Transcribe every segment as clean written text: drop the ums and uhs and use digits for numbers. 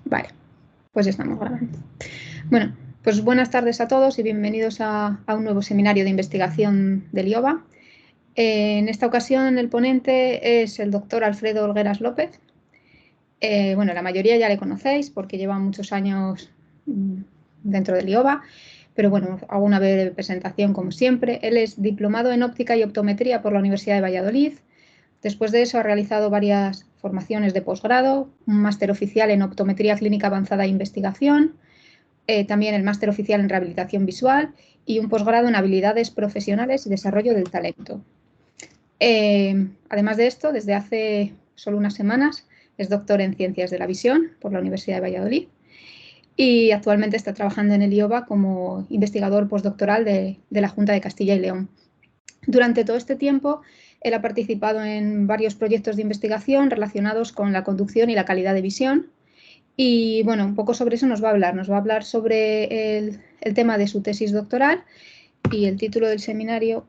Vale, pues estamos grabando. Bueno, pues buenas tardes a todos y bienvenidos a un nuevo seminario de investigación del IOBA. En esta ocasión el ponente es el doctor Alfredo Olgueras López. Bueno, la mayoría ya le conocéis porque lleva muchos años dentro del IOBA, pero bueno, hago una breve presentación como siempre. Él es diplomado en óptica y optometría por la Universidad de Valladolid. Después de eso ha realizado varias formaciones de posgrado, un máster oficial en optometría clínica avanzada e investigación, también el máster oficial en rehabilitación visual y un posgrado en habilidades profesionales y desarrollo del talento. Además de esto, desde hace solo unas semanas es doctor en Ciencias de la Visión por la Universidad de Valladolid y actualmente está trabajando en el IOBA como investigador postdoctoral de la Junta de Castilla y León. Durante todo este tiempo, él ha participado en varios proyectos de investigación relacionados con la conducción y la calidad de visión. Y bueno, un poco sobre eso nos va a hablar. Nos va a hablar sobre el tema de su tesis doctoral y el título del seminario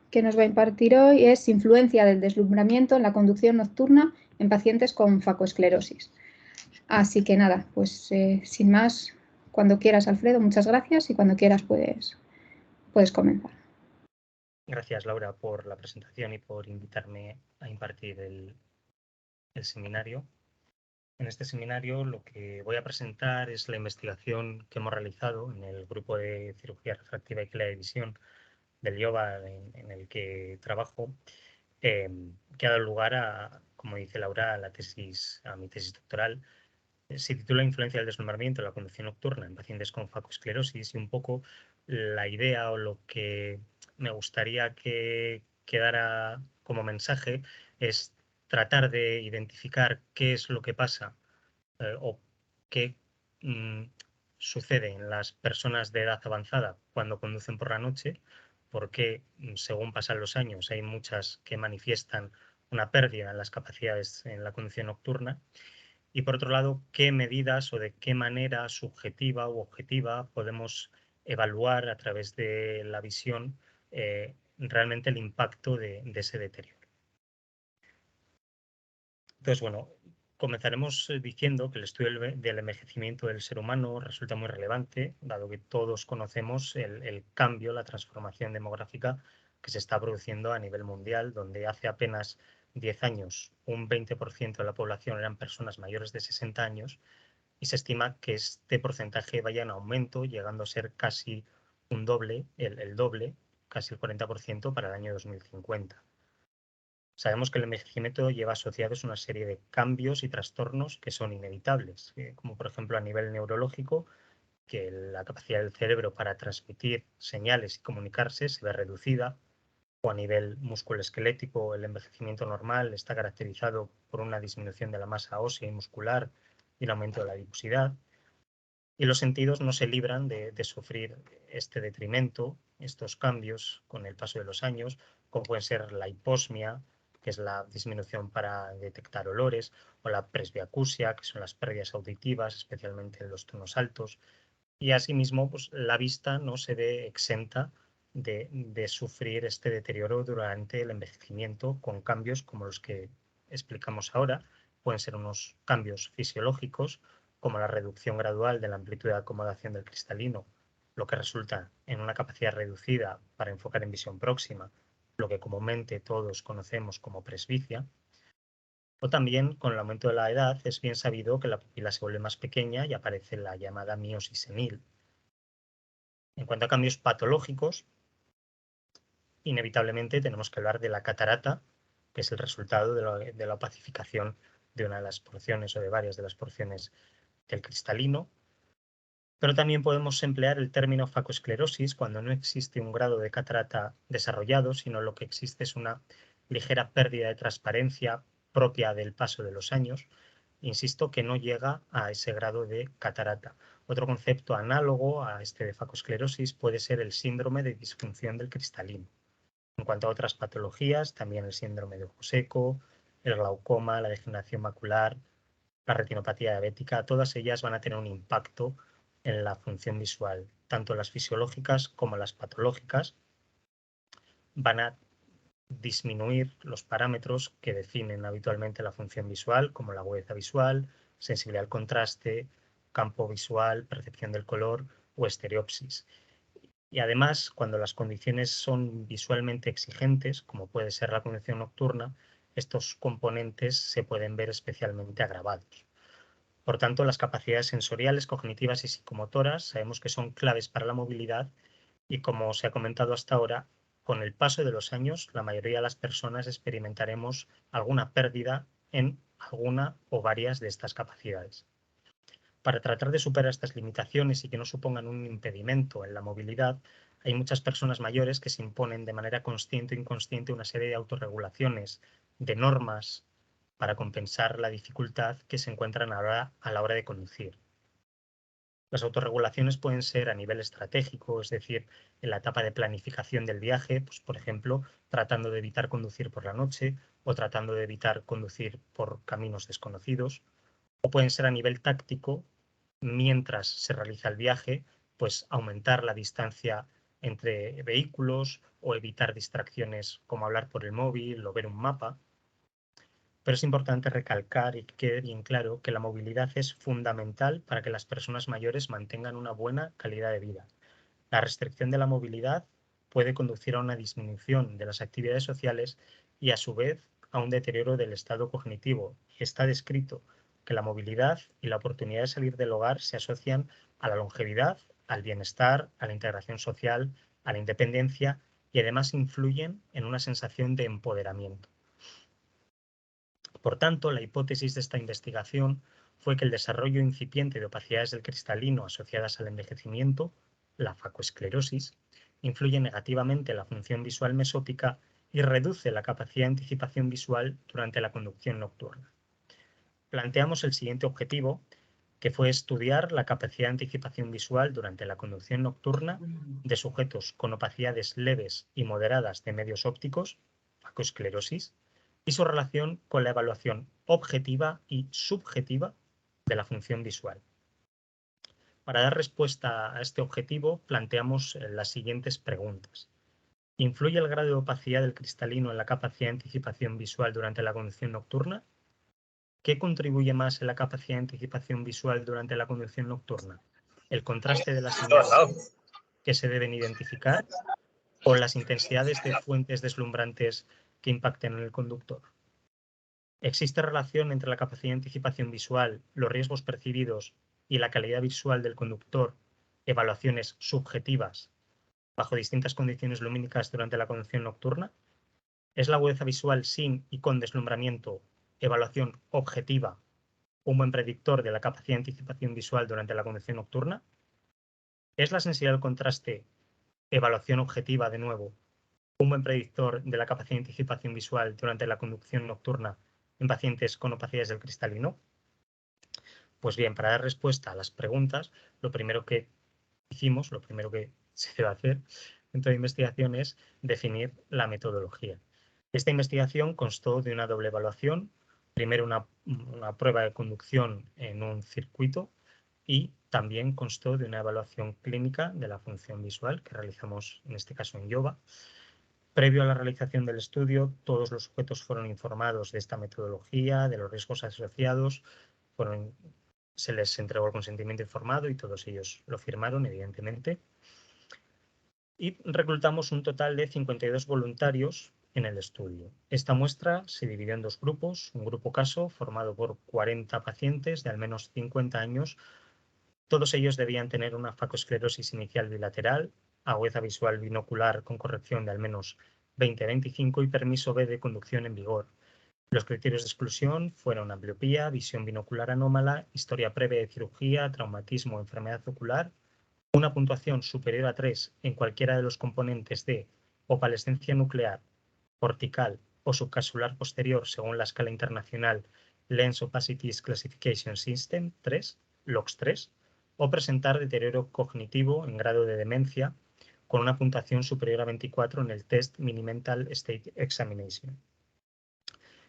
que nos va a impartir hoy es Influencia del deslumbramiento en la conducción nocturna en pacientes con facoesclerosis. Así que nada, pues sin más, cuando quieras, Alfredo, muchas gracias y cuando quieras puedes comenzar. Gracias, Laura, por la presentación y por invitarme a impartir el seminario. En este seminario lo que voy a presentar es la investigación que hemos realizado en el grupo de cirugía refractiva y calidad de visión del IOBA en el que trabajo, que ha dado lugar a, como dice Laura, a mi tesis doctoral. Se titula Influencia del deslumbramiento en la conducción nocturna en pacientes con facoesclerosis, y un poco la idea o lo que me gustaría que quedara como mensaje es tratar de identificar qué es lo que pasa o qué sucede en las personas de edad avanzada cuando conducen por la noche, porque según pasan los años hay muchas que manifiestan una pérdida en las capacidades en la conducción nocturna. Y por otro lado, qué medidas o de qué manera subjetiva u objetiva podemos evaluar a través de la visión realmente el impacto de ese deterioro. Entonces, bueno, comenzaremos diciendo que el estudio del envejecimiento del ser humano resulta muy relevante, dado que todos conocemos el cambio, la transformación demográfica que se está produciendo a nivel mundial, donde hace apenas 10 años un 20% de la población eran personas mayores de 60 años y se estima que este porcentaje vaya en aumento, llegando a ser casi un doble, el doble, casi el 40% para el año 2050. Sabemos que el envejecimiento lleva asociados una serie de cambios y trastornos que son inevitables, como por ejemplo a nivel neurológico, que la capacidad del cerebro para transmitir señales y comunicarse se ve reducida, o a nivel musculoesquelético, el envejecimiento normal está caracterizado por una disminución de la masa ósea y muscular y un aumento de la adiposidad. Y los sentidos no se libran de sufrir este detrimento, estos cambios con el paso de los años, como pueden ser la hiposmia, que es la disminución para detectar olores, o la presbiacusia, que son las pérdidas auditivas, especialmente en los tonos altos. Y asimismo, pues, la vista no se ve exenta de sufrir este deterioro durante el envejecimiento con cambios como los que explicamos ahora. Pueden ser unos cambios fisiológicos, como la reducción gradual de la amplitud de acomodación del cristalino, lo que resulta en una capacidad reducida para enfocar en visión próxima, lo que comúnmente todos conocemos como presbicia. O también, con el aumento de la edad, es bien sabido que la pupila se vuelve más pequeña y aparece la llamada miosis senil. En cuanto a cambios patológicos, inevitablemente tenemos que hablar de la catarata, que es el resultado de la opacificación de una de las porciones o de varias de las porciones del cristalino. Pero también podemos emplear el término facoesclerosis cuando no existe un grado de catarata desarrollado, sino lo que existe es una ligera pérdida de transparencia propia del paso de los años. Insisto que no llega a ese grado de catarata. Otro concepto análogo a este de facoesclerosis puede ser el síndrome de disfunción del cristalino. En cuanto a otras patologías, también el síndrome de ojo seco, el glaucoma, la degeneración macular, la retinopatía diabética, todas ellas van a tener un impacto en la función visual. Tanto las fisiológicas como las patológicas van a disminuir los parámetros que definen habitualmente la función visual, como la agudeza visual, sensibilidad al contraste, campo visual, percepción del color o estereopsis. Y además, cuando las condiciones son visualmente exigentes, como puede ser la condición nocturna, estos componentes se pueden ver especialmente agravados. Por tanto, las capacidades sensoriales, cognitivas y psicomotoras sabemos que son claves para la movilidad y, como se ha comentado hasta ahora, con el paso de los años, la mayoría de las personas experimentaremos alguna pérdida en alguna o varias de estas capacidades. Para tratar de superar estas limitaciones y que no supongan un impedimento en la movilidad, hay muchas personas mayores que se imponen de manera consciente o inconsciente una serie de autorregulaciones, de normas, para compensar la dificultad que se encuentran ahora a la hora de conducir. Las autorregulaciones pueden ser a nivel estratégico, es decir, en la etapa de planificación del viaje, pues, por ejemplo, tratando de evitar conducir por la noche o tratando de evitar conducir por caminos desconocidos, o pueden ser a nivel táctico, mientras se realiza el viaje, pues aumentar la distancia entre vehículos o evitar distracciones como hablar por el móvil o ver un mapa. Pero es importante recalcar y que quede bien claro que la movilidad es fundamental para que las personas mayores mantengan una buena calidad de vida. La restricción de la movilidad puede conducir a una disminución de las actividades sociales y, a su vez, a un deterioro del estado cognitivo. Está descrito que la movilidad y la oportunidad de salir del hogar se asocian a la longevidad, al bienestar, a la integración social, a la independencia y además influyen en una sensación de empoderamiento. Por tanto, la hipótesis de esta investigación fue que el desarrollo incipiente de opacidades del cristalino asociadas al envejecimiento, la facoesclerosis, influye negativamente en la función visual mesótica y reduce la capacidad de anticipación visual durante la conducción nocturna. Planteamos el siguiente objetivo, que fue estudiar la capacidad de anticipación visual durante la conducción nocturna de sujetos con opacidades leves y moderadas de medios ópticos, facoesclerosis, y su relación con la evaluación objetiva y subjetiva de la función visual. Para dar respuesta a este objetivo, planteamos las siguientes preguntas. ¿Influye el grado de opacidad del cristalino en la capacidad de anticipación visual durante la conducción nocturna? ¿Qué contribuye más en la capacidad de anticipación visual durante la conducción nocturna? ¿El contraste de las señales que se deben identificar o las intensidades de fuentes deslumbrantes que impacten en el conductor? ¿Existe relación entre la capacidad de anticipación visual, los riesgos percibidos y la calidad visual del conductor, evaluaciones subjetivas bajo distintas condiciones lumínicas durante la conducción nocturna? ¿Es la agudeza visual sin y con deslumbramiento, evaluación objetiva, un buen predictor de la capacidad de anticipación visual durante la conducción nocturna? ¿Es la sensibilidad al contraste, evaluación objetiva de nuevo, un buen predictor de la capacidad de anticipación visual durante la conducción nocturna en pacientes con opacidades del cristalino? Pues bien, para dar respuesta a las preguntas, lo primero que hicimos, lo primero que se debe hacer en toda investigación es definir la metodología. Esta investigación constó de una doble evaluación, primero una prueba de conducción en un circuito y también constó de una evaluación clínica de la función visual que realizamos en este caso en IOVA. Previo a la realización del estudio, todos los sujetos fueron informados de esta metodología, de los riesgos asociados, se les entregó el consentimiento informado y todos ellos lo firmaron, evidentemente. Y reclutamos un total de 52 voluntarios en el estudio. Esta muestra se dividió en dos grupos, un grupo caso formado por 40 pacientes de al menos 50 años. Todos ellos debían tener una facoesclerosis inicial bilateral, agudeza visual binocular con corrección de al menos 20-25 y permiso B de conducción en vigor. Los criterios de exclusión fueron ambliopía, visión binocular anómala, historia previa de cirugía, traumatismo o enfermedad ocular, una puntuación superior a 3 en cualquiera de los componentes de opalescencia nuclear, cortical o subcapsular posterior según la escala internacional Lens Opacities Classification System 3, LOX3, o presentar deterioro cognitivo en grado de demencia con una puntuación superior a 24 en el Test Mini-Mental State Examination.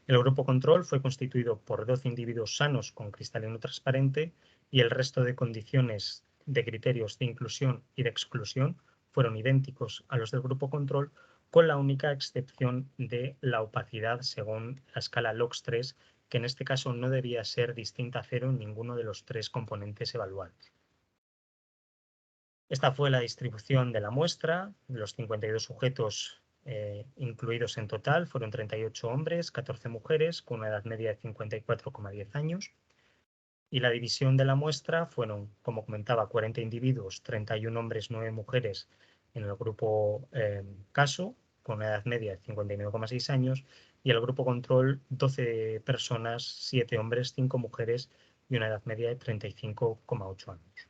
El grupo control fue constituido por 12 individuos sanos con cristalino transparente y el resto de condiciones de criterios de inclusión y de exclusión fueron idénticos a los del grupo control, con la única excepción de la opacidad según la escala LOX3, que en este caso no debía ser distinta a cero en ninguno de los tres componentes evaluados. Esta fue la distribución de la muestra. Los 52 sujetos incluidos en total fueron 38 hombres, 14 mujeres, con una edad media de 54,10 años. Y la división de la muestra fueron, como comentaba, 40 individuos, 31 hombres, 9 mujeres en el grupo caso, con una edad media de 59,6 años, y el grupo control, 12 personas, 7 hombres, 5 mujeres y una edad media de 35,8 años.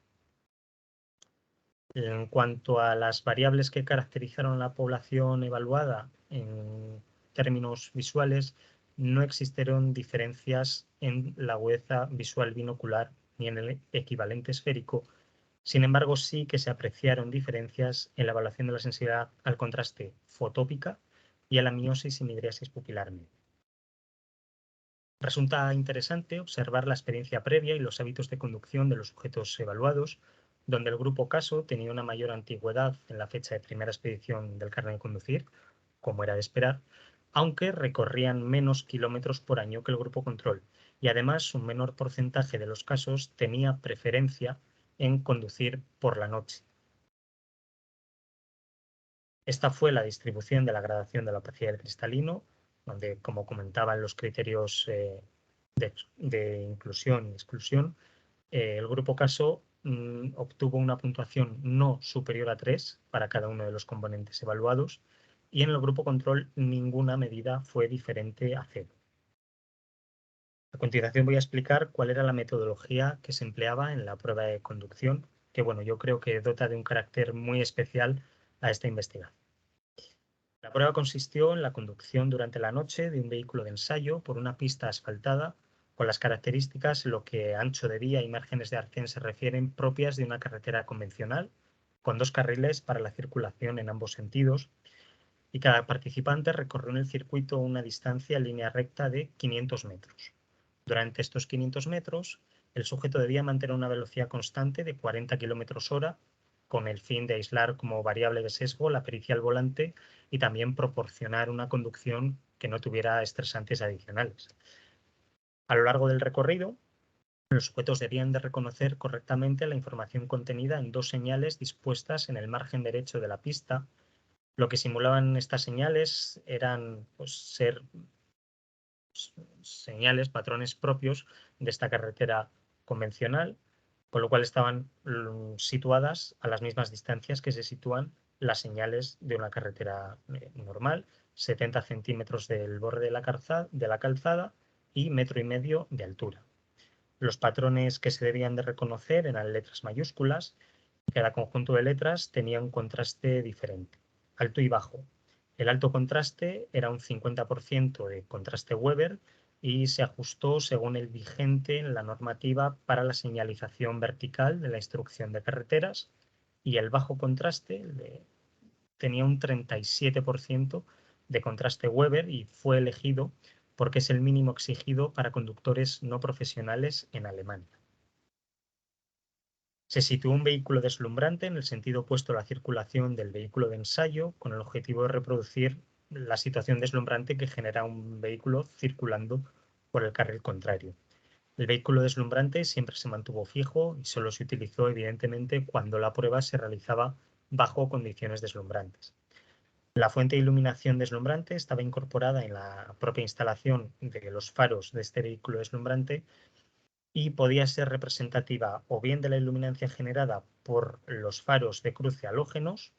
En cuanto a las variables que caracterizaron la población evaluada en términos visuales, no existieron diferencias en la agudeza visual binocular ni en el equivalente esférico. Sin embargo, sí que se apreciaron diferencias en la evaluación de la sensibilidad al contraste fotópica y a la miosis y midriasis pupilar media. Resulta interesante observar la experiencia previa y los hábitos de conducción de los sujetos evaluados, donde el grupo caso tenía una mayor antigüedad en la fecha de primera expedición del carnet de conducir, como era de esperar, aunque recorrían menos kilómetros por año que el grupo control, y además un menor porcentaje de los casos tenía preferencia en conducir por la noche. Esta fue la distribución de la gradación de la opacidad del cristalino, donde, como comentaban los criterios de inclusión y exclusión, el grupo caso obtuvo una puntuación no superior a 3 para cada uno de los componentes evaluados, y en el grupo control ninguna medida fue diferente a 0. A continuación voy a explicar cuál era la metodología que se empleaba en la prueba de conducción, que bueno, yo creo que dota de un carácter muy especial a esta investigación. La prueba consistió en la conducción durante la noche de un vehículo de ensayo por una pista asfaltada con las características en lo que ancho de vía y márgenes de arcén se refieren propias de una carretera convencional, con 2 carriles para la circulación en ambos sentidos, y cada participante recorrió en el circuito una distancia en línea recta de 500 metros. Durante estos 500 metros, el sujeto debía mantener una velocidad constante de 40 km/h, con el fin de aislar como variable de sesgo la pericia al volante y también proporcionar una conducción que no tuviera estresantes adicionales. A lo largo del recorrido, los sujetos debían de reconocer correctamente la información contenida en 2 señales dispuestas en el margen derecho de la pista. Lo que simulaban estas señales eran ser señales, patrones propios de esta carretera convencional, con lo cual estaban situadas a las mismas distancias que se sitúan las señales de una carretera normal, 70 centímetros del borde de la calzada y 1,5 metros de altura. Los patrones que se debían de reconocer eran letras mayúsculas. Cada conjunto de letras tenía un contraste diferente, alto y bajo. El alto contraste era un 50% de contraste Weber y se ajustó según el vigente en la normativa para la señalización vertical de la instrucción de carreteras, y el bajo contraste tenía un 37% de contraste Weber y fue elegido porque es el mínimo exigido para conductores no profesionales en Alemania. Se situó un vehículo deslumbrante en el sentido opuesto a la circulación del vehículo de ensayo, con el objetivo de reproducir la situación deslumbrante que genera un vehículo circulando por el carril contrario. El vehículo deslumbrante siempre se mantuvo fijo y solo se utilizó, evidentemente, cuando la prueba se realizaba bajo condiciones deslumbrantes. La fuente de iluminación deslumbrante estaba incorporada en la propia instalación de los faros de este vehículo deslumbrante y podía ser representativa o bien de la iluminancia generada por los faros de cruce halógenos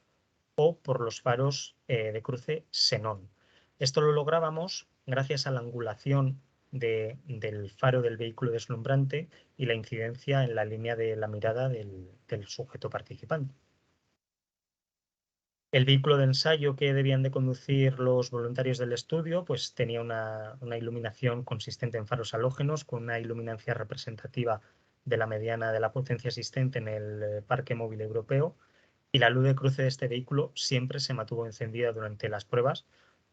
o por los faros de cruce xenón. Esto lo lográbamos gracias a la angulación del faro del vehículo deslumbrante y la incidencia en la línea de la mirada del sujeto participante. El vehículo de ensayo que debían de conducir los voluntarios del estudio pues tenía una iluminación consistente en faros halógenos con una iluminancia representativa de la mediana de la potencia existente en el parque móvil europeo, y la luz de cruce de este vehículo siempre se mantuvo encendida durante las pruebas,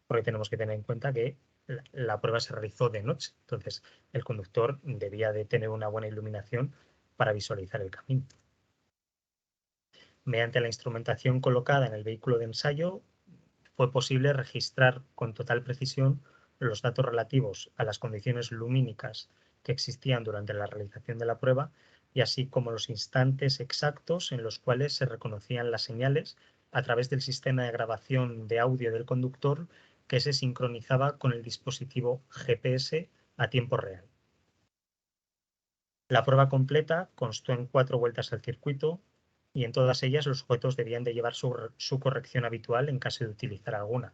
porque tenemos que tener en cuenta que la prueba se realizó de noche, entonces el conductor debía de tener una buena iluminación para visualizar el camino. Mediante la instrumentación colocada en el vehículo de ensayo, fue posible registrar con total precisión los datos relativos a las condiciones lumínicas que existían durante la realización de la prueba y así como los instantes exactos en los cuales se reconocían las señales a través del sistema de grabación de audio del conductor que se sincronizaba con el dispositivo GPS a tiempo real. La prueba completa constó en 4 vueltas al circuito y en todas ellas los sujetos debían de llevar su corrección habitual en caso de utilizar alguna.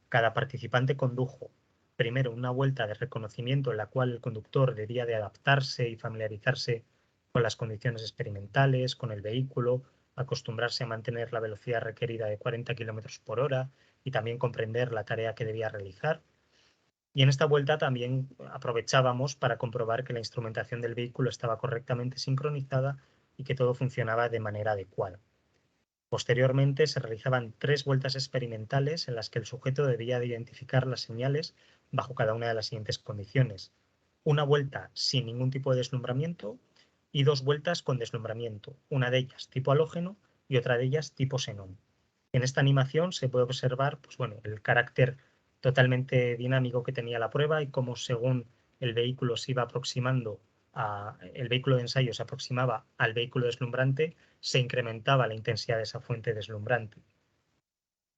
Cada participante condujo primero una vuelta de reconocimiento en la cual el conductor debía de adaptarse y familiarizarse con las condiciones experimentales, con el vehículo, acostumbrarse a mantener la velocidad requerida de 40 km por hora y también comprender la tarea que debía realizar. Y en esta vuelta también aprovechábamos para comprobar que la instrumentación del vehículo estaba correctamente sincronizada y que todo funcionaba de manera adecuada. Posteriormente se realizaban 3 vueltas experimentales en las que el sujeto debía de identificar las señales bajo cada una de las siguientes condiciones. Una vuelta sin ningún tipo de deslumbramiento y 2 vueltas con deslumbramiento, una de ellas tipo halógeno y otra de ellas tipo xenón. En esta animación se puede observar pues bueno, el carácter totalmente dinámico que tenía la prueba y cómo según el vehículo se iba aproximando el vehículo de ensayo se aproximaba al vehículo deslumbrante, se incrementaba la intensidad de esa fuente deslumbrante.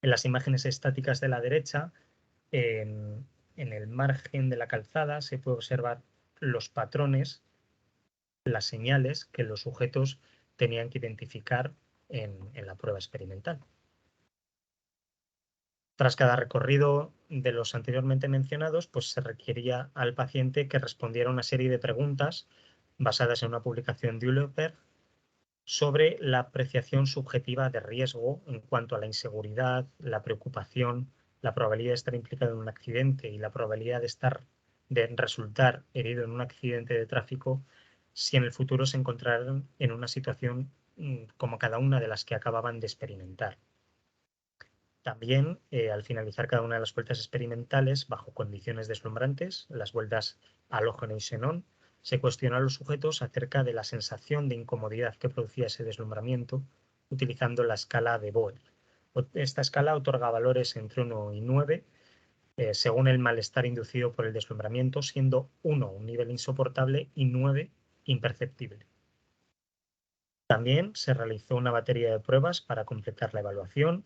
En las imágenes estáticas de la derecha, en el margen de la calzada se puede observar los patrones, las señales que los sujetos tenían que identificar en la prueba experimental. Tras cada recorrido de los anteriormente mencionados, pues se requería al paciente que respondiera una serie de preguntas basadas en una publicación de Uleper sobre la apreciación subjetiva de riesgo en cuanto a la inseguridad, la preocupación, la probabilidad de estar implicado en un accidente y la probabilidad de resultar herido en un accidente de tráfico si en el futuro se encontraran en una situación como cada una de las que acababan de experimentar. También, al finalizar cada una de las vueltas experimentales, bajo condiciones deslumbrantes, las vueltas halógeno y xenón, se cuestiona a los sujetos acerca de la sensación de incomodidad que producía ese deslumbramiento utilizando la escala de Bohr. Esta escala otorga valores entre 1 y 9 según el malestar inducido por el deslumbramiento, siendo 1 un nivel insoportable y 9 imperceptible. También se realizó una batería de pruebas para completar la evaluación.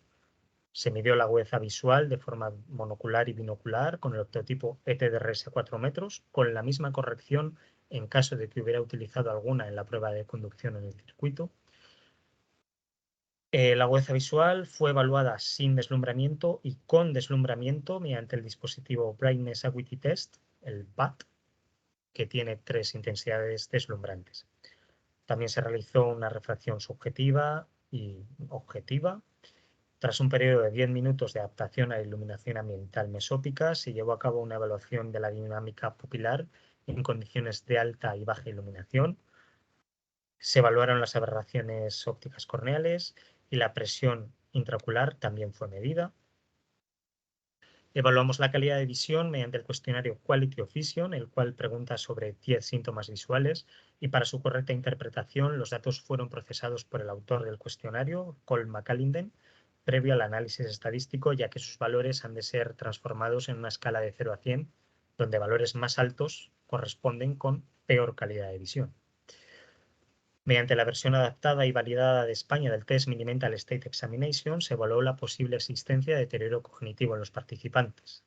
Se midió la agudeza visual de forma monocular y binocular con el optotipo ETDRS a 4 metros, con la misma corrección en caso de que hubiera utilizado alguna en la prueba de conducción en el circuito. La agudeza visual fue evaluada sin deslumbramiento y con deslumbramiento mediante el dispositivo Brightness Acuity Test, el BAT, que tiene 3 intensidades deslumbrantes. También se realizó una refracción subjetiva y objetiva. Tras un periodo de 10 minutos de adaptación a la iluminación ambiental mesópica, se llevó a cabo una evaluación de la dinámica pupilar en condiciones de alta y baja iluminación. Se evaluaron las aberraciones ópticas corneales y la presión intraocular también fue medida. Evaluamos la calidad de visión mediante el cuestionario Quality of Vision, el cual pregunta sobre 10 síntomas visuales y para su correcta interpretación los datos fueron procesados por el autor del cuestionario, Cole McAlinden, previo al análisis estadístico, ya que sus valores han de ser transformados en una escala de 0 a 100, donde valores más altos corresponden con peor calidad de visión. Mediante la versión adaptada y validada de España del Test Mini-Mental State Examination, se evaluó la posible existencia de deterioro cognitivo en los participantes.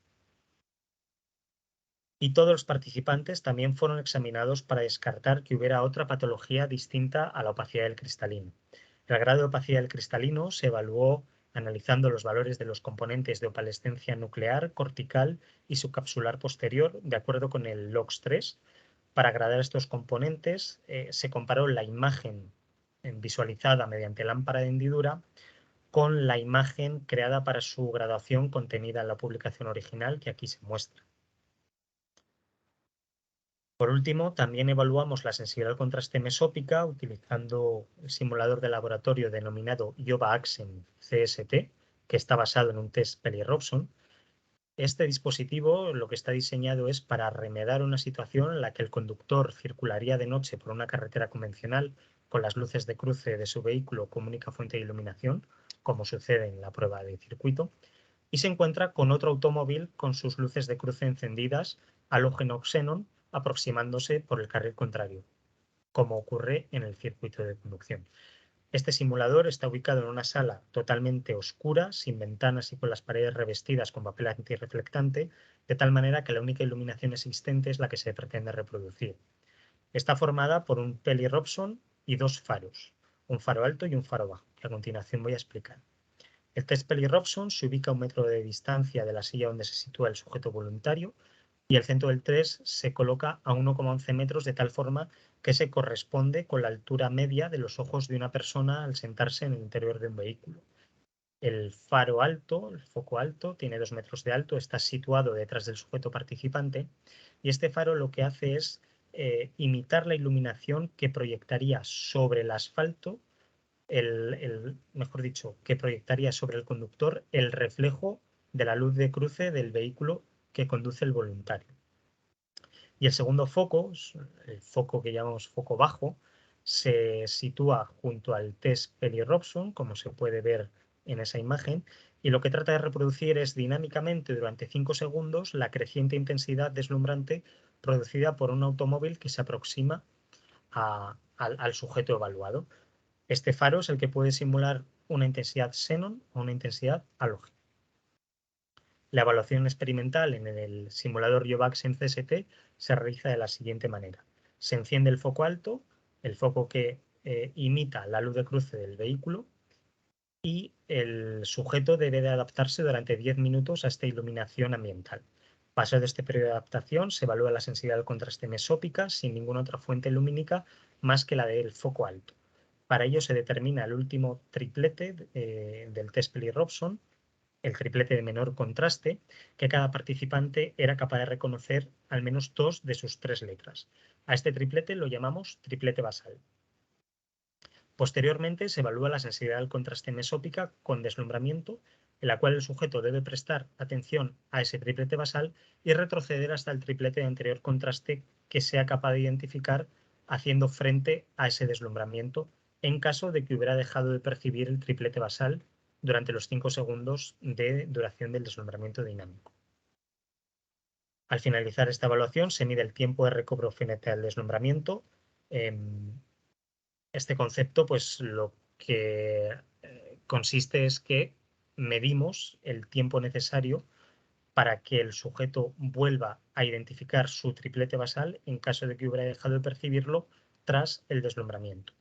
Y todos los participantes también fueron examinados para descartar que hubiera otra patología distinta a la opacidad del cristalino. El grado de opacidad del cristalino se evaluó analizando los valores de los componentes de opalescencia nuclear, cortical y subcapsular posterior, de acuerdo con el LOX3. Para gradar estos componentes, se comparó la imagen visualizada mediante lámpara de hendidura con la imagen creada para su graduación contenida en la publicación original que aquí se muestra. Por último, también evaluamos la sensibilidad al contraste mesópica utilizando el simulador de laboratorio denominado Ioba-Axen CST, que está basado en un test Pellier-Robson. Este dispositivo lo que está diseñado es para remediar una situación en la que el conductor circularía de noche por una carretera convencional con las luces de cruce de su vehículo como única fuente de iluminación, como sucede en la prueba de circuito, y se encuentra con otro automóvil con sus luces de cruce encendidas, halógeno-xenón, aproximándose por el carril contrario, como ocurre en el circuito de conducción. Este simulador está ubicado en una sala totalmente oscura, sin ventanas y con las paredes revestidas con papel antirreflectante, de tal manera que la única iluminación existente es la que se pretende reproducir. Está formada por un Peli Robson y dos faros, un faro alto y un faro bajo, que a continuación voy a explicar. El test Peli Robson se ubica a 1 metro de distancia de la silla donde se sitúa el sujeto voluntario y el centro del test se coloca a 1,11 metros de tal forma que se corresponde con la altura media de los ojos de una persona al sentarse en el interior de un vehículo. El faro alto, el foco alto, tiene 2 metros de alto, está situado detrás del sujeto participante y este faro lo que hace es imitar la iluminación que proyectaría sobre el asfalto, mejor dicho, que proyectaría sobre el conductor el reflejo de la luz de cruce del vehículo que conduce el voluntario. Y el segundo foco, el foco que llamamos foco bajo, se sitúa junto al test Peli Robson, como se puede ver en esa imagen, y lo que trata de reproducir es dinámicamente durante 5 segundos la creciente intensidad deslumbrante producida por un automóvil que se aproxima al sujeto evaluado. Este faro es el que puede simular una intensidad xenón o una intensidad halógena. La evaluación experimental en el simulador Yovax en CST se realiza de la siguiente manera. Se enciende el foco alto, el foco que imita la luz de cruce del vehículo, y el sujeto debe de adaptarse durante 10 minutos a esta iluminación ambiental. Pasado este periodo de adaptación, se evalúa la sensibilidad al contraste mesópica sin ninguna otra fuente lumínica más que la del foco alto. Para ello se determina el último triplete del test Peli Robson, el triplete de menor contraste, que cada participante era capaz de reconocer al menos 2 de sus 3 letras. A este triplete lo llamamos triplete basal. Posteriormente se evalúa la sensibilidad al contraste mesópica con deslumbramiento, en la cual el sujeto debe prestar atención a ese triplete basal y retroceder hasta el triplete de anterior contraste que sea capaz de identificar haciendo frente a ese deslumbramiento en caso de que hubiera dejado de percibir el triplete basal durante los 5 segundos de duración del deslumbramiento dinámico. Al finalizar esta evaluación se mide el tiempo de recobro frente al deslumbramiento. Este concepto, pues lo que consiste es que medimos el tiempo necesario para que el sujeto vuelva a identificar su triplete basal en caso de que hubiera dejado de percibirlo tras el deslumbramiento.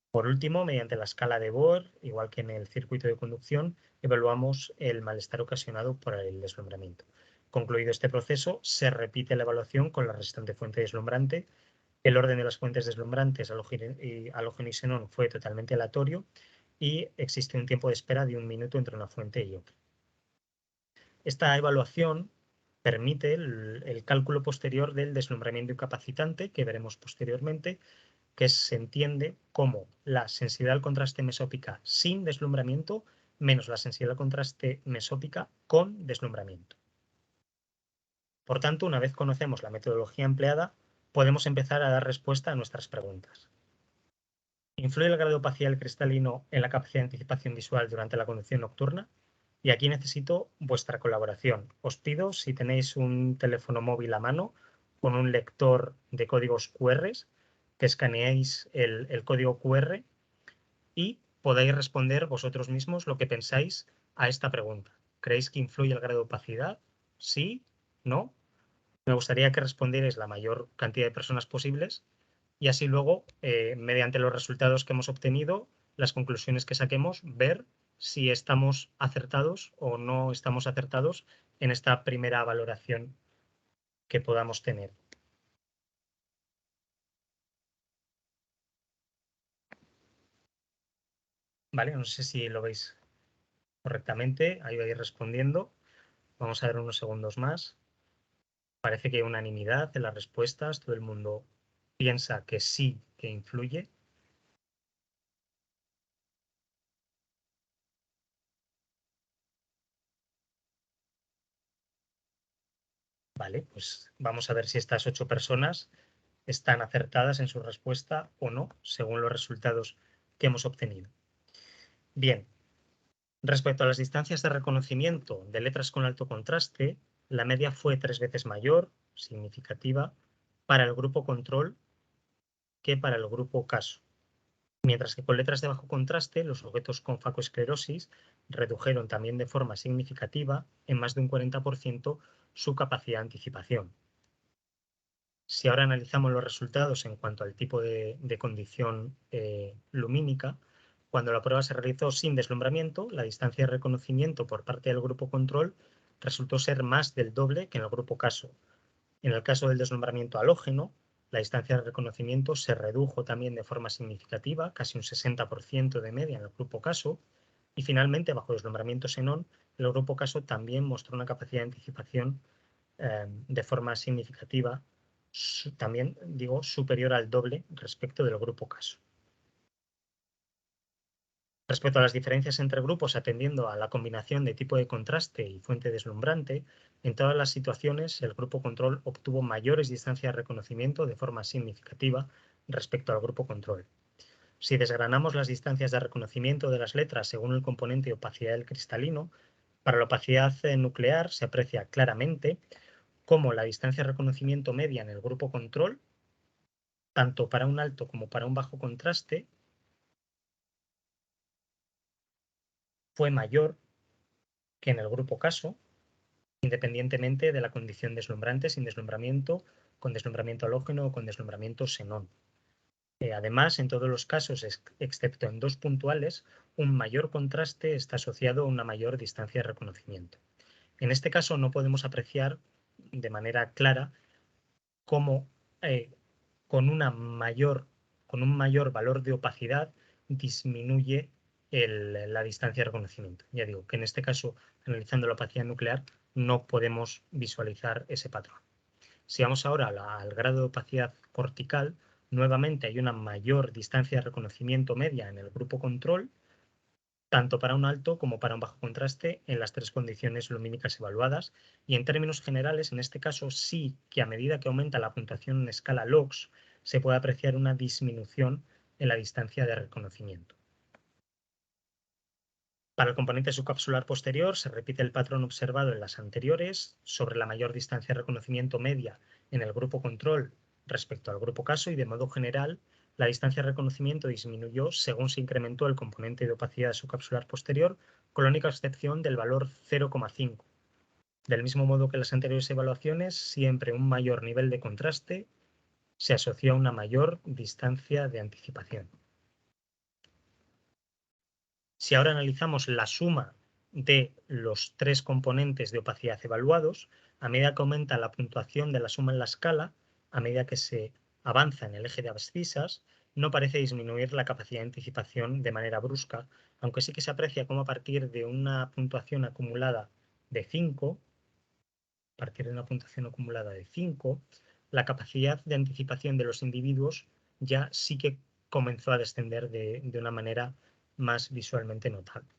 Por último, mediante la escala de Bohr, igual que en el circuito de conducción, evaluamos el malestar ocasionado por el deslumbramiento. Concluido este proceso, se repite la evaluación con la restante fuente deslumbrante. El orden de las fuentes deslumbrantes, halógeno y xenón, fue totalmente aleatorio y existe un tiempo de espera de 1 minuto entre una fuente y otra. Esta evaluación permite el cálculo posterior del deslumbramiento incapacitante, que veremos posteriormente, que se entiende como la sensibilidad al contraste mesópica sin deslumbramiento menos la sensibilidad al contraste mesópica con deslumbramiento. Por tanto, una vez conocemos la metodología empleada, podemos empezar a dar respuesta a nuestras preguntas. ¿Influye el grado de opacidad del cristalino en la capacidad de anticipación visual durante la conducción nocturna? Y aquí necesito vuestra colaboración. Os pido, si tenéis un teléfono móvil a mano con un lector de códigos QR, que escaneéis el código QR y podáis responder vosotros mismos lo que pensáis a esta pregunta. ¿Creéis que influye el grado de opacidad? ¿Sí? ¿No? Me gustaría que respondierais la mayor cantidad de personas posibles y así luego, mediante los resultados que hemos obtenido, las conclusiones que saquemos, ver si estamos acertados o no estamos acertados en esta primera valoración que podamos tener. Vale, no sé si lo veis correctamente, ahí vais respondiendo. Vamos a ver unos segundos más. Parece que hay unanimidad en las respuestas, todo el mundo piensa que sí, que influye. Vale, pues vamos a ver si estas 8 personas están acertadas en su respuesta o no, según los resultados que hemos obtenido. Bien, Respecto a las distancias de reconocimiento de letras con alto contraste, la media fue 3 veces mayor, significativa, para el grupo control que para el grupo caso. Mientras que con letras de bajo contraste, los sujetos con facoesclerosis redujeron también de forma significativa, en más de un 40%, su capacidad de anticipación. Si ahora analizamos los resultados en cuanto al tipo de condición lumínica, cuando la prueba se realizó sin deslumbramiento, la distancia de reconocimiento por parte del grupo control resultó ser más del doble que en el grupo caso. En el caso del deslumbramiento halógeno, la distancia de reconocimiento se redujo también de forma significativa, casi un 60% de media en el grupo caso, y finalmente, bajo deslumbramiento xenón, el grupo caso también mostró una capacidad de anticipación de forma significativa, también digo superior al doble respecto del grupo caso. Respecto a las diferencias entre grupos atendiendo a la combinación de tipo de contraste y fuente deslumbrante, en todas las situaciones el grupo control obtuvo mayores distancias de reconocimiento de forma significativa respecto al grupo control. Si desgranamos las distancias de reconocimiento de las letras según el componente de opacidad del cristalino, para la opacidad nuclear se aprecia claramente cómo la distancia de reconocimiento media en el grupo control, tanto para un alto como para un bajo contraste, fue mayor que en el grupo caso, independientemente de la condición deslumbrante, sin deslumbramiento, con deslumbramiento halógeno o con deslumbramiento xenón. Además, en todos los casos, excepto en dos puntuales, un mayor contraste está asociado a una mayor distancia de reconocimiento. En este caso no podemos apreciar de manera clara cómo con un mayor valor de opacidad disminuye la distancia de reconocimiento. Ya digo que en este caso, analizando la opacidad nuclear, no podemos visualizar ese patrón. Si vamos ahora al grado de opacidad cortical, nuevamente hay una mayor distancia de reconocimiento media en el grupo control, tanto para un alto como para un bajo contraste en las tres condiciones lumínicas evaluadas, y en términos generales, en este caso sí que a medida que aumenta la puntuación en escala LOX, se puede apreciar una disminución en la distancia de reconocimiento. Para el componente subcapsular posterior se repite el patrón observado en las anteriores sobre la mayor distancia de reconocimiento media en el grupo control respecto al grupo caso, y de modo general la distancia de reconocimiento disminuyó según se incrementó el componente de opacidad subcapsular posterior, con la única excepción del valor 0,5. Del mismo modo que las anteriores evaluaciones, siempre un mayor nivel de contraste se asoció a una mayor distancia de anticipación. Si ahora analizamos la suma de los tres componentes de opacidad evaluados, a medida que aumenta la puntuación de la suma en la escala, a medida que se avanza en el eje de abscisas, no parece disminuir la capacidad de anticipación de manera brusca, aunque sí que se aprecia como a partir de una puntuación acumulada de 5, la capacidad de anticipación de los individuos ya sí que comenzó a descender de una manera más visualmente notable.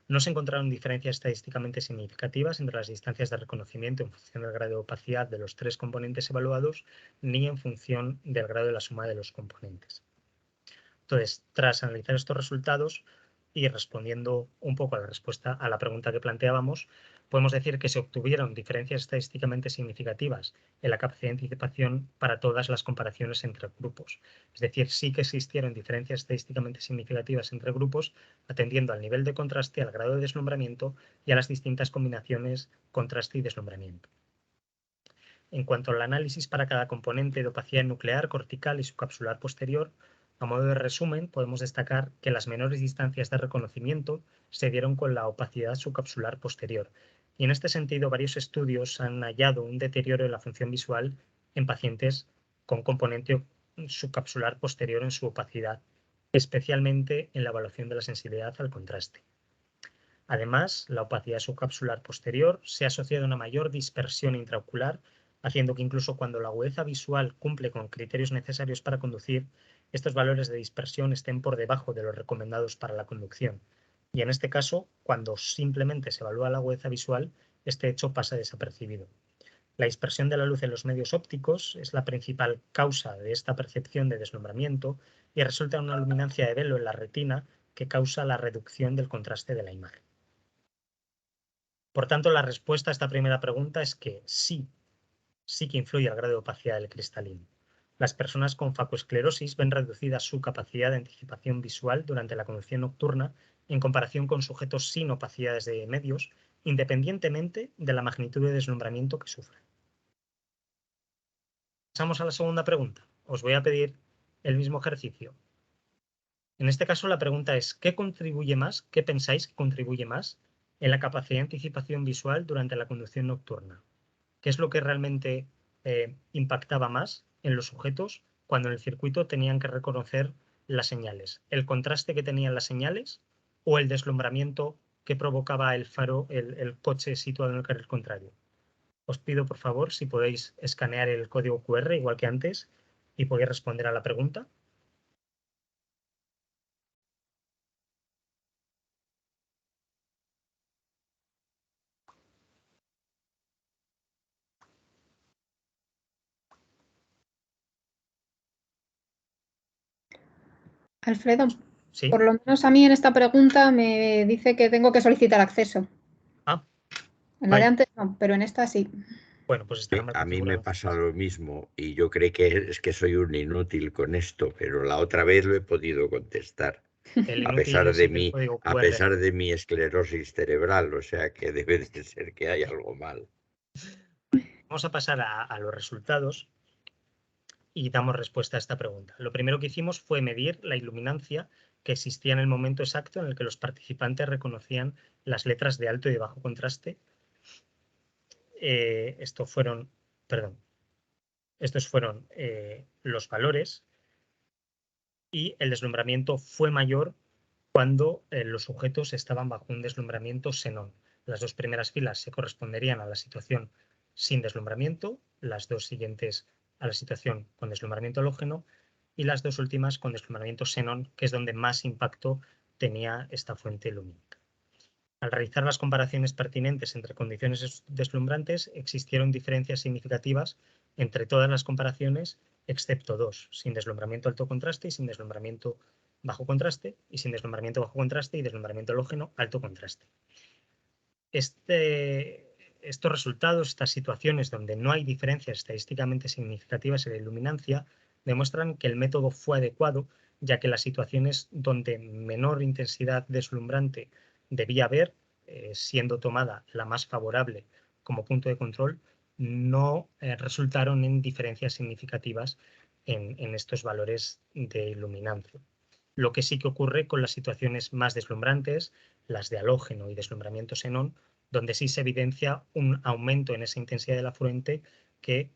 No se encontraron diferencias estadísticamente significativas entre las distancias de reconocimiento en función del grado de opacidad de los tres componentes evaluados, ni en función del grado de la suma de los componentes. Entonces, tras analizar estos resultados y respondiendo un poco a la respuesta a la pregunta que planteábamos, podemos decir que se obtuvieron diferencias estadísticamente significativas en la capacidad de anticipación para todas las comparaciones entre grupos. Es decir, sí que existieron diferencias estadísticamente significativas entre grupos, atendiendo al nivel de contraste, al grado de deslumbramiento y a las distintas combinaciones contraste y deslumbramiento. En cuanto al análisis para cada componente de opacidad nuclear, cortical y subcapsular posterior, a modo de resumen, podemos destacar que las menores distancias de reconocimiento se dieron con la opacidad subcapsular posterior, y en este sentido varios estudios han hallado un deterioro de la función visual en pacientes con componente subcapsular posterior en su opacidad, especialmente en la evaluación de la sensibilidad al contraste. Además, la opacidad subcapsular posterior se ha asociado a una mayor dispersión intraocular, haciendo que incluso cuando la agudeza visual cumple con criterios necesarios para conducir, estos valores de dispersión estén por debajo de los recomendados para la conducción. Y en este caso, cuando simplemente se evalúa la agudeza visual, este hecho pasa desapercibido. La dispersión de la luz en los medios ópticos es la principal causa de esta percepción de deslumbramiento y resulta en una luminancia de velo en la retina que causa la reducción del contraste de la imagen. Por tanto, la respuesta a esta primera pregunta es que sí que influye el grado de opacidad del cristalino. Las personas con facoesclerosis ven reducida su capacidad de anticipación visual durante la conducción nocturna en comparación con sujetos sin opacidades de medios, independientemente de la magnitud de deslumbramiento que sufren. Pasamos a la segunda pregunta. Os voy a pedir el mismo ejercicio. En este caso, la pregunta es, ¿qué contribuye más? ¿Qué pensáis que contribuye más en la capacidad de anticipación visual durante la conducción nocturna? ¿Qué es lo que realmente impactaba más en los sujetos cuando en el circuito tenían que reconocer las señales? ¿El contraste que tenían las señales o el deslumbramiento que provocaba el faro, el coche situado en el carril contrario? Os pido, por favor, si podéis escanear el código QR igual que antes y podéis responder a la pregunta. Alfredo, ¿Sí? por lo menos a mí en esta pregunta me dice que tengo que solicitar acceso. Ah, En la de vaya. antes no, pero en esta sí. Bueno, pues estará mal A mí me configurado. pasa lo mismo y yo creo que es que soy un inútil con esto, pero la otra vez lo he podido contestar, El a inútil pesar es de el código a QR. pesar de mi esclerosis cerebral, o sea que debe de ser que hay algo mal. Vamos a pasar a los resultados y damos respuesta a esta pregunta. Lo primero que hicimos fue medir la iluminancia que existía en el momento exacto en el que los participantes reconocían las letras de alto y de bajo contraste. Estos fueron los valores, y el deslumbramiento fue mayor cuando los sujetos estaban bajo un deslumbramiento xenón. Las dos primeras filas se corresponderían a la situación sin deslumbramiento, las dos siguientes a la situación con deslumbramiento halógeno y las dos últimas con deslumbramiento xenón, que es donde más impacto tenía esta fuente lumínica. Al realizar las comparaciones pertinentes entre condiciones deslumbrantes, existieron diferencias significativas entre todas las comparaciones, excepto dos, sin deslumbramiento alto contraste y sin deslumbramiento bajo contraste, y sin deslumbramiento bajo contraste y deslumbramiento halógeno alto contraste. Estos resultados, estas situaciones donde no hay diferencias estadísticamente significativas en la iluminancia, demuestran que el método fue adecuado, ya que las situaciones donde menor intensidad deslumbrante debía haber, siendo tomada la más favorable como punto de control, no resultaron en diferencias significativas en estos valores de iluminancia. Lo que sí que ocurre con las situaciones más deslumbrantes, las de halógeno y deslumbramiento xenón, donde sí se evidencia un aumento en esa intensidad de la fuente que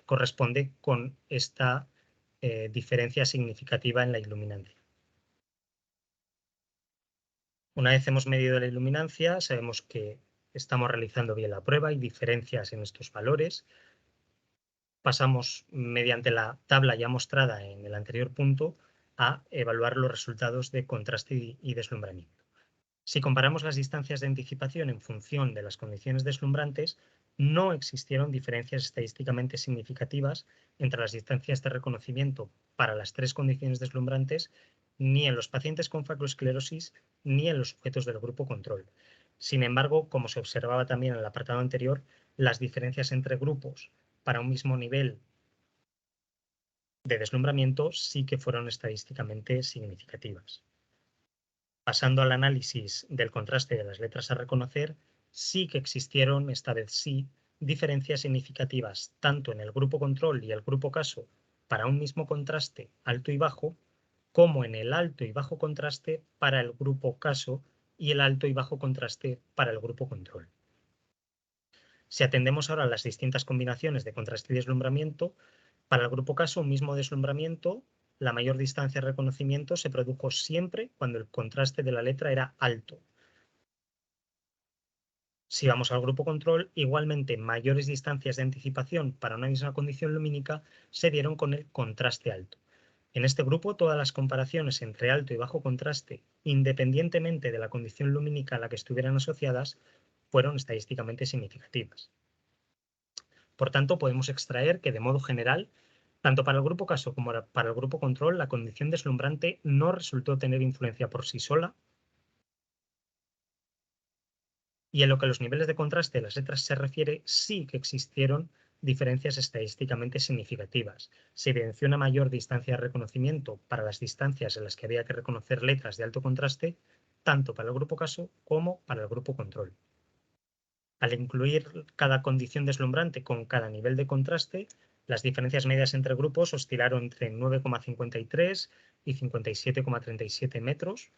corresponde con esta diferencia significativa en la iluminancia. Una vez hemos medido la iluminancia, sabemos que estamos realizando bien la prueba, hay diferencias en estos valores. Pasamos, mediante la tabla ya mostrada en el anterior punto, a evaluar los resultados de contraste y deslumbramiento. Si comparamos las distancias de anticipación en función de las condiciones deslumbrantes, no existieron diferencias estadísticamente significativas entre las distancias de reconocimiento para las tres condiciones deslumbrantes, ni en los pacientes con facoesclerosis ni en los sujetos del grupo control. Sin embargo, como se observaba también en el apartado anterior, las diferencias entre grupos para un mismo nivel de deslumbramiento sí que fueron estadísticamente significativas. Pasando al análisis del contraste de las letras a reconocer, sí que existieron, esta vez sí, diferencias significativas tanto en el grupo control y el grupo caso para un mismo contraste alto y bajo, como en el alto y bajo contraste para el grupo caso y el alto y bajo contraste para el grupo control. Si atendemos ahora a las distintas combinaciones de contraste y deslumbramiento, para el grupo caso un mismo deslumbramiento, la mayor distancia de reconocimiento se produjo siempre cuando el contraste de la letra era alto. Si vamos al grupo control, igualmente mayores distancias de anticipación para una misma condición lumínica se dieron con el contraste alto. En este grupo, todas las comparaciones entre alto y bajo contraste, independientemente de la condición lumínica a la que estuvieran asociadas, fueron estadísticamente significativas. Por tanto, podemos extraer que, de modo general, Tanto para el grupo caso como para el grupo control, la condición deslumbrante no resultó tener influencia por sí sola, y en lo que a los niveles de contraste de las letras se refiere, sí que existieron diferencias estadísticamente significativas. Se evidenció una mayor distancia de reconocimiento para las distancias en las que había que reconocer letras de alto contraste, tanto para el grupo caso como para el grupo control. Al incluir cada condición deslumbrante con cada nivel de contraste, las diferencias medias entre grupos oscilaron entre 9,53 y 57,37 metros.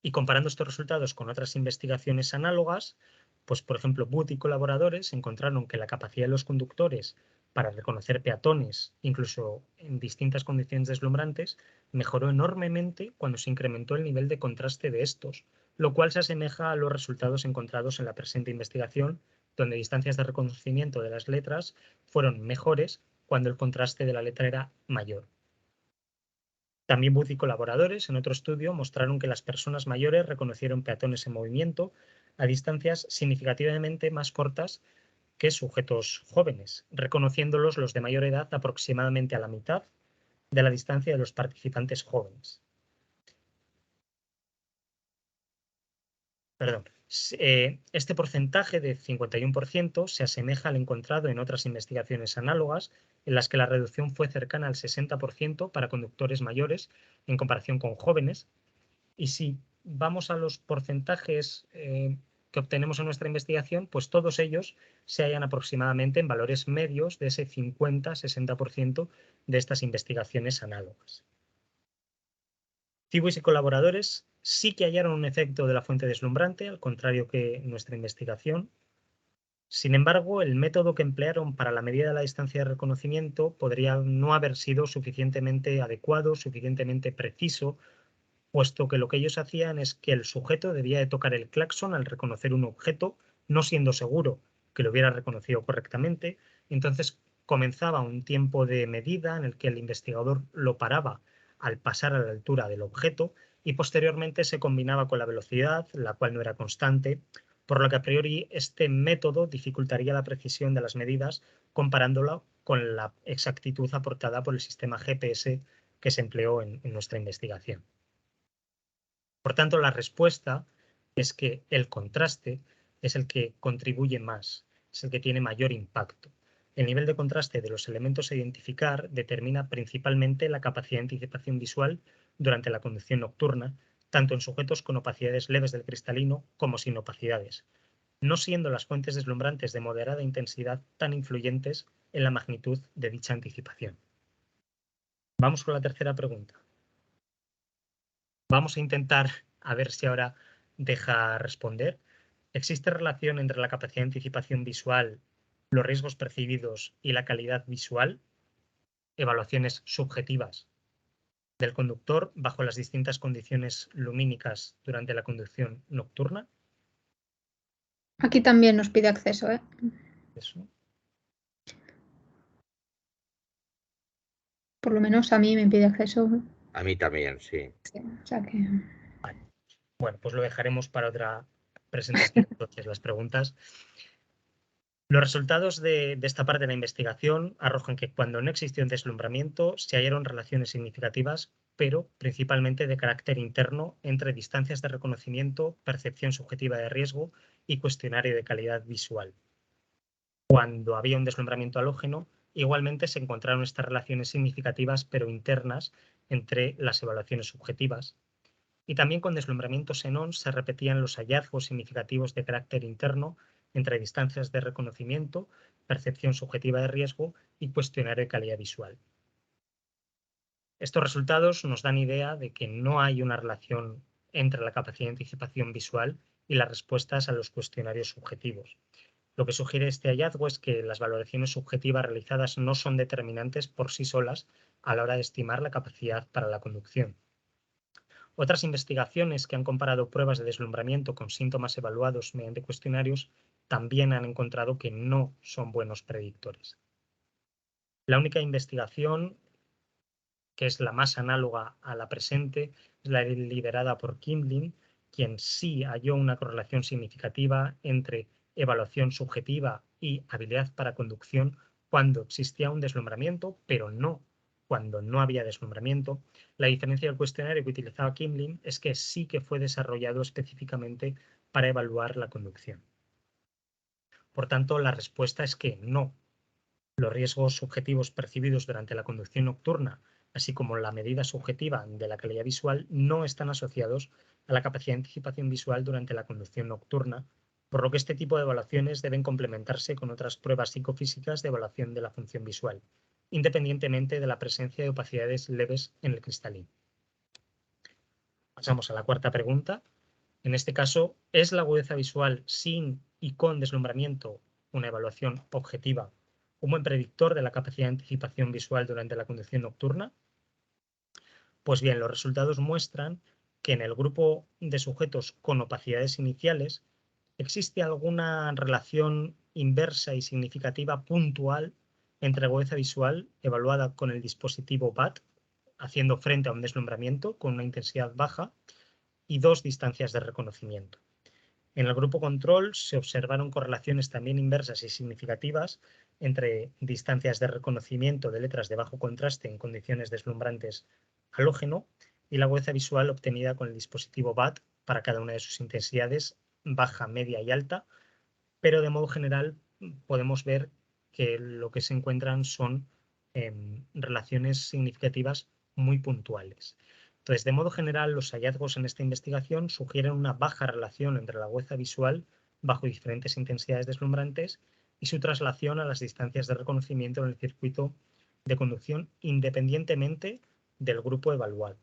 Y comparando estos resultados con otras investigaciones análogas, pues por ejemplo, Booth y colaboradores encontraron que la capacidad de los conductores para reconocer peatones, incluso en distintas condiciones deslumbrantes, mejoró enormemente cuando se incrementó el nivel de contraste de estos, lo cual se asemeja a los resultados encontrados en la presente investigación, donde distancias de reconocimiento de las letras fueron mejores cuando el contraste de la letra era mayor. También Booth y colaboradores, en otro estudio, mostraron que las personas mayores reconocieron peatones en movimiento a distancias significativamente más cortas que sujetos jóvenes, reconociéndolos los de mayor edad aproximadamente a la mitad de la distancia de los participantes jóvenes. Perdón. Este porcentaje de 51% se asemeja al encontrado en otras investigaciones análogas en las que la reducción fue cercana al 60% para conductores mayores en comparación con jóvenes. Y si vamos a los porcentajes que obtenemos en nuestra investigación, pues todos ellos se hallan aproximadamente en valores medios de ese 50-60% de estas investigaciones análogas. Cibus y colaboradores sí que hallaron un efecto de la fuente deslumbrante, al contrario que nuestra investigación. Sin embargo, el método que emplearon para la medida de la distancia de reconocimiento podría no haber sido suficientemente adecuado, suficientemente preciso, puesto que lo que ellos hacían es que el sujeto debía de tocar el claxon al reconocer un objeto, no siendo seguro que lo hubiera reconocido correctamente. Entonces comenzaba un tiempo de medida en el que el investigador lo paraba al pasar a la altura del objeto y posteriormente se combinaba con la velocidad, la cual no era constante, por lo que a priori este método dificultaría la precisión de las medidas comparándolo con la exactitud aportada por el sistema GPS que se empleó en nuestra investigación. Por tanto, la respuesta es que el contraste es el que contribuye más, es el que tiene mayor impacto. El nivel de contraste de los elementos a identificar determina principalmente la capacidad de anticipación visual durante la conducción nocturna, tanto en sujetos con opacidades leves del cristalino como sin opacidades, no siendo las fuentes deslumbrantes de moderada intensidad tan influyentes en la magnitud de dicha anticipación. Vamos con la tercera pregunta. Vamos a intentar a ver si ahora deja responder. ¿Existe relación entre la capacidad de anticipación visual, los riesgos percibidos y la calidad visual? Evaluaciones subjetivas del conductor bajo las distintas condiciones lumínicas durante la conducción nocturna. Aquí también nos pide acceso, ¿eh? Eso. Por lo menos a mí me pide acceso. A mí también, sí. Sí, o sea que... Vale. Bueno, pues lo dejaremos para otra presentación, entonces, las preguntas. Los resultados de esta parte de la investigación arrojan que cuando no existió un deslumbramiento se hallaron relaciones significativas, pero principalmente de carácter interno, entre distancias de reconocimiento, percepción subjetiva de riesgo y cuestionario de calidad visual. Cuando había un deslumbramiento halógeno, igualmente se encontraron estas relaciones significativas, pero internas, entre las evaluaciones subjetivas. Y también con deslumbramiento xenón se repetían los hallazgos significativos de carácter interno entre distancias de reconocimiento, percepción subjetiva de riesgo y cuestionario de calidad visual. Estos resultados nos dan idea de que no hay una relación entre la capacidad de anticipación visual y las respuestas a los cuestionarios subjetivos. Lo que sugiere este hallazgo es que las valoraciones subjetivas realizadas no son determinantes por sí solas a la hora de estimar la capacidad para la conducción. Otras investigaciones que han comparado pruebas de deslumbramiento con síntomas evaluados mediante cuestionarios también han encontrado que no son buenos predictores. La única investigación, que es la más análoga a la presente, es la liderada por Kimlin, quien sí halló una correlación significativa entre evaluación subjetiva y habilidad para conducción cuando existía un deslumbramiento, pero no cuando no había deslumbramiento. La diferencia del cuestionario que utilizaba Kimling es que sí que fue desarrollado específicamente para evaluar la conducción. Por tanto, la respuesta es que no. Los riesgos subjetivos percibidos durante la conducción nocturna, así como la medida subjetiva de la calidad visual, no están asociados a la capacidad de anticipación visual durante la conducción nocturna, por lo que este tipo de evaluaciones deben complementarse con otras pruebas psicofísicas de evaluación de la función visual, independientemente de la presencia de opacidades leves en el cristalino. Pasamos a la cuarta pregunta. En este caso, ¿es la agudeza visual sin y con deslumbramiento una evaluación objetiva, un buen predictor de la capacidad de anticipación visual durante la conducción nocturna? Pues bien, los resultados muestran que en el grupo de sujetos con opacidades iniciales existe alguna relación inversa y significativa puntual entre agudeza visual evaluada con el dispositivo BAT, haciendo frente a un deslumbramiento con una intensidad baja, y 2 distancias de reconocimiento. En el grupo control se observaron correlaciones también inversas y significativas entre distancias de reconocimiento de letras de bajo contraste en condiciones deslumbrantes halógeno y la agudeza visual obtenida con el dispositivo BAT para cada una de sus intensidades baja, media y alta, pero de modo general podemos ver que lo que se encuentran son relaciones significativas muy puntuales. Entonces, de modo general, los hallazgos en esta investigación sugieren una baja relación entre la agudeza visual bajo diferentes intensidades deslumbrantes y su traslación a las distancias de reconocimiento en el circuito de conducción independientemente del grupo evaluado.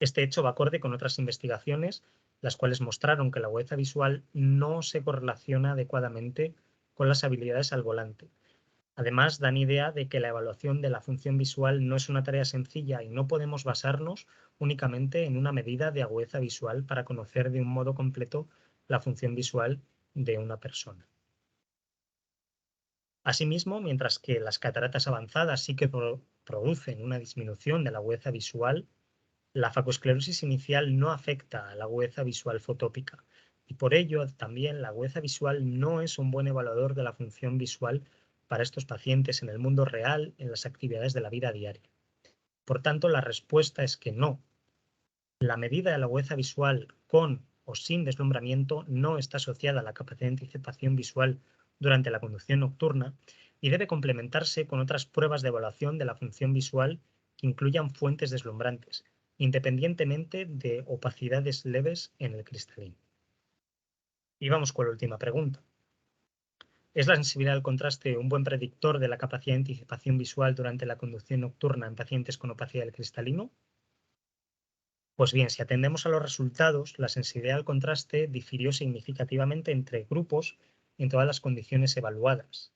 Este hecho va acorde con otras investigaciones, las cuales mostraron que la agudeza visual no se correlaciona adecuadamente con las habilidades al volante. Además, dan idea de que la evaluación de la función visual no es una tarea sencilla y no podemos basarnos únicamente en una medida de agudeza visual para conocer de un modo completo la función visual de una persona. Asimismo, mientras que las cataratas avanzadas sí que producen una disminución de la agudeza visual, la facoesclerosis inicial no afecta a la agudeza visual fotópica y por ello también la agudeza visual no es un buen evaluador de la función visual para estos pacientes en el mundo real, en las actividades de la vida diaria. Por tanto, la respuesta es que no. La medida de la agudeza visual con o sin deslumbramiento no está asociada a la capacidad de anticipación visual durante la conducción nocturna y debe complementarse con otras pruebas de evaluación de la función visual que incluyan fuentes deslumbrantes, independientemente de opacidades leves en el cristalino. Y vamos con la última pregunta. ¿Es la sensibilidad al contraste un buen predictor de la capacidad de anticipación visual durante la conducción nocturna en pacientes con opacidad del cristalino? Pues bien, si atendemos a los resultados, la sensibilidad al contraste difirió significativamente entre grupos en todas las condiciones evaluadas.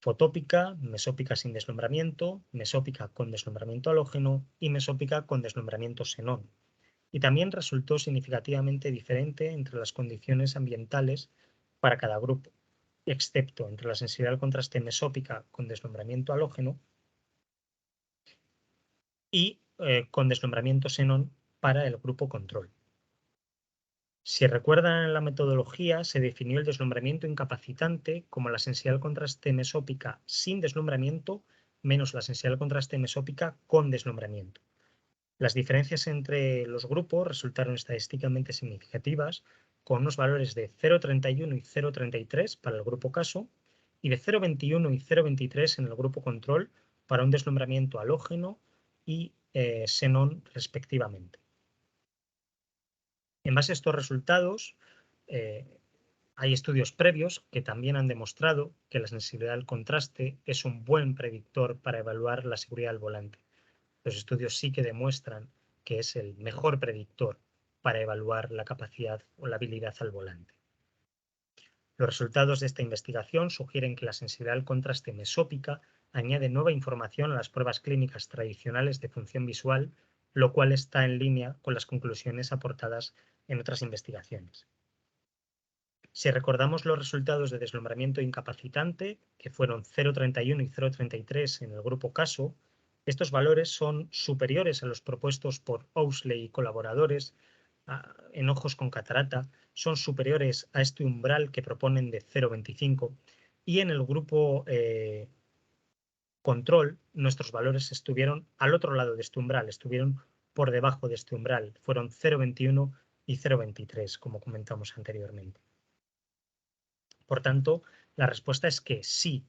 Fotópica, mesópica sin deslumbramiento, mesópica con deslumbramiento halógeno y mesópica con deslumbramiento xenón. Y también resultó significativamente diferente entre las condiciones ambientales para cada grupo, excepto entre la sensibilidad al contraste mesópica con deslumbramiento halógeno y con deslumbramiento xenón para el grupo control. Si recuerdan en la metodología, se definió el deslumbramiento incapacitante como la sensibilidad al contraste mesópica sin deslumbramiento menos la sensibilidad al contraste mesópica con deslumbramiento. Las diferencias entre los grupos resultaron estadísticamente significativas, con unos valores de 0,31 y 0,33 para el grupo caso y de 0,21 y 0,23 en el grupo control para un deslumbramiento halógeno y xenón respectivamente. En base a estos resultados, hay estudios previos que también han demostrado que la sensibilidad al contraste es un buen predictor para evaluar la seguridad al volante. Los estudios sí que demuestran que es el mejor predictor para evaluar la capacidad o la habilidad al volante. Los resultados de esta investigación sugieren que la sensibilidad al contraste mesópica añade nueva información a las pruebas clínicas tradicionales de función visual, lo cual está en línea con las conclusiones aportadas en otras investigaciones. Si recordamos los resultados de deslumbramiento incapacitante, que fueron 0,31 y 0,33 en el grupo caso, estos valores son superiores a los propuestos por Owsley y colaboradores en ojos con catarata son superiores a este umbral que proponen de 0,25 y en el grupo control nuestros valores estuvieron al otro lado de este umbral, estuvieron por debajo de este umbral, fueron 0,21 y 0,23 como comentamos anteriormente. Por tanto, la respuesta es que sí.